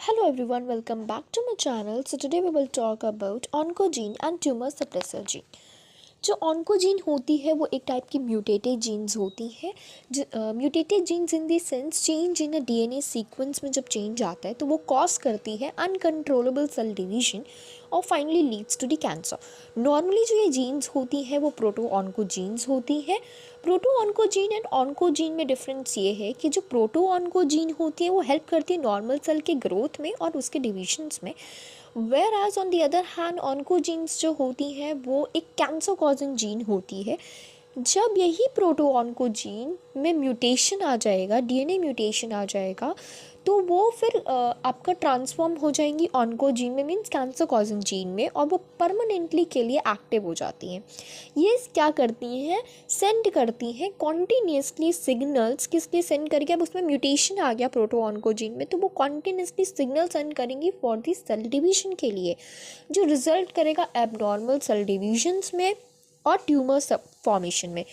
Hello everyone, welcome back to my channel. So today we will talk about oncogene and tumor suppressor gene. जो oncogene होती है वो एक type की mutated genes होती है। Mutated genes in the sense change in a DNA sequence में जब चेंज आता है तो वो कॉज करती है अनकंट्रोलेबल सेल डिवीजन और finally leads to the cancer. Normally जो ये जीन्स होती है वो प्रोटो ऑन्कोजीन्स होती है। प्रोटो ऑन्कोजीन एंड ऑन्कोजीन में डिफरेंस ये है कि जो प्रोटो ऑन्कोजीन होती है वो हेल्प करती है नॉर्मल सेल के ग्रोथ में और उसके डिविजन्स में, whereas on the other hand oncogenes जो होती हैं वो एक कैंसर कॉजिंग जीन होती है। जब यही प्रोटो ऑन्कोजीन में म्यूटेशन आ जाएगा, डीएनए म्यूटेशन आ जाएगा, तो वो फिर आपका ट्रांसफॉर्म हो जाएंगी ऑन्कोजीन में, मीन्स कैंसर कॉजिंग जीन में, और वो परमानेंटली के लिए एक्टिव हो जाती हैं। ये क्या करती हैं, सेंड करती हैं कॉन्टीन्यूसली सिग्नल्स। किस लिए सेंड करेगी, अब उसमें म्यूटेशन आ गया प्रोटो ऑन्कोजीन में तो वो कॉन्टीन्यूसली सिग्नल सेंड करेंगी फॉर दी सेल डिवीजन के लिए, जो रिजल्ट करेगा एबनॉर्मल सेल डिविजन्स में और ट्यूमर फॉर्मेशन में।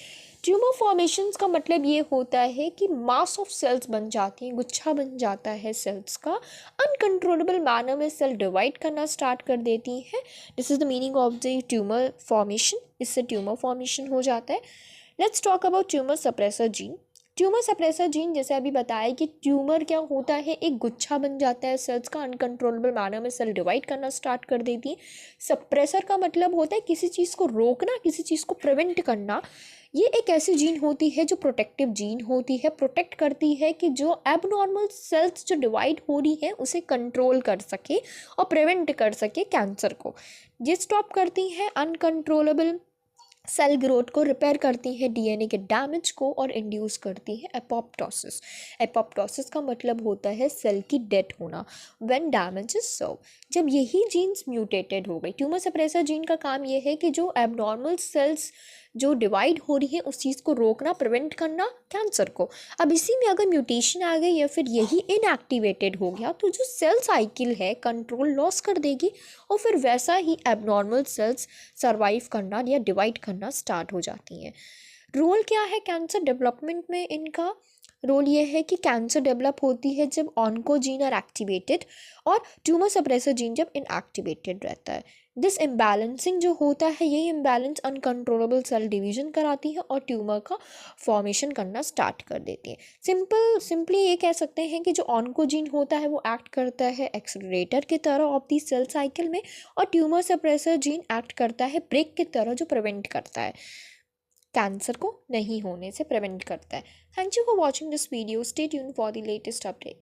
ट्यूमर फॉर्मेशंस का मतलब ये होता है कि मास ऑफ सेल्स बन जाती हैं, गुच्छा बन जाता है सेल्स का, अनकंट्रोलेबल मैनर में सेल डिवाइड करना स्टार्ट कर देती है। This is the meaning of the tumour formation. इससे ट्यूमर फॉर्मेशन हो जाता है। Let's talk about tumour suppressor gene. Tumour suppressor gene, जैसे अभी बताया कि ट्यूमर क्या होता है, एक गुच्छा बन जाता है सेल्स का, अनकंट्रोलेबल मैनर में सेल डिवाइड करना स्टार्ट कर देती है। सप्रेसर का मतलब होता है किसी चीज़ को रोकना, किसी चीज़ को प्रिवेंट करना। ये एक ऐसी जीन होती है जो प्रोटेक्टिव जीन होती है, प्रोटेक्ट करती है कि जो एबनॉर्मल सेल्स जो डिवाइड हो रही है उसे कंट्रोल कर सके और प्रिवेंट कर सके कैंसर को। ये स्टॉप करती है अनकंट्रोलेबल सेल ग्रोथ को, रिपेयर करती है डीएनए के डैमेज को और इंड्यूस करती है एपोप्टोसिस। एपोप्टोसिस का मतलब होता है सेल की डेथ होना, व्हेन डैमेज इज सर्व। जब यही जीन्स म्यूटेटेड हो गई, ट्यूमर सप्रेसर जीन का काम यह है कि जो एबनॉर्मल सेल्स जो डिवाइड हो रही है उस चीज़ को रोकना, प्रिवेंट करना कैंसर को। अब इसी में अगर म्यूटेशन आ गई या फिर यही इनएक्टिवेटेड हो गया तो जो सेल साइकिल है कंट्रोल लॉस कर देगी और फिर वैसा ही एबनॉर्मल सेल्स सर्वाइव करना या डिवाइड करना स्टार्ट हो जाती हैं। रोल क्या है कैंसर डेवलपमेंट में इनका? रोल ये है कि कैंसर डेवलप होती है जब ऑन्कोजीन आर एक्टिवेटेड और ट्यूमर सप्रेसर जीन जब इनएक्टिवेटेड रहता है। दिस इम्बैलेंसिंग जो होता है, ये इम्बैलेंस अनकंट्रोलेबल सेल डिवीजन कराती है और ट्यूमर का फॉर्मेशन करना स्टार्ट कर देती है। सिंपली ये कह सकते हैं कि जो ऑन्कोजीन होता है वो एक्ट करता है एक्सेलरेटर की तरह ऑफ दी सेल साइकिल में, और ट्यूमर सप्रेसर जीन एक्ट करता है ब्रेक की तरह, जो प्रिवेंट करता है, कैंसर को नहीं होने से प्रिवेंट करता है। Thank you for watching this video. Stay tune for the latest update.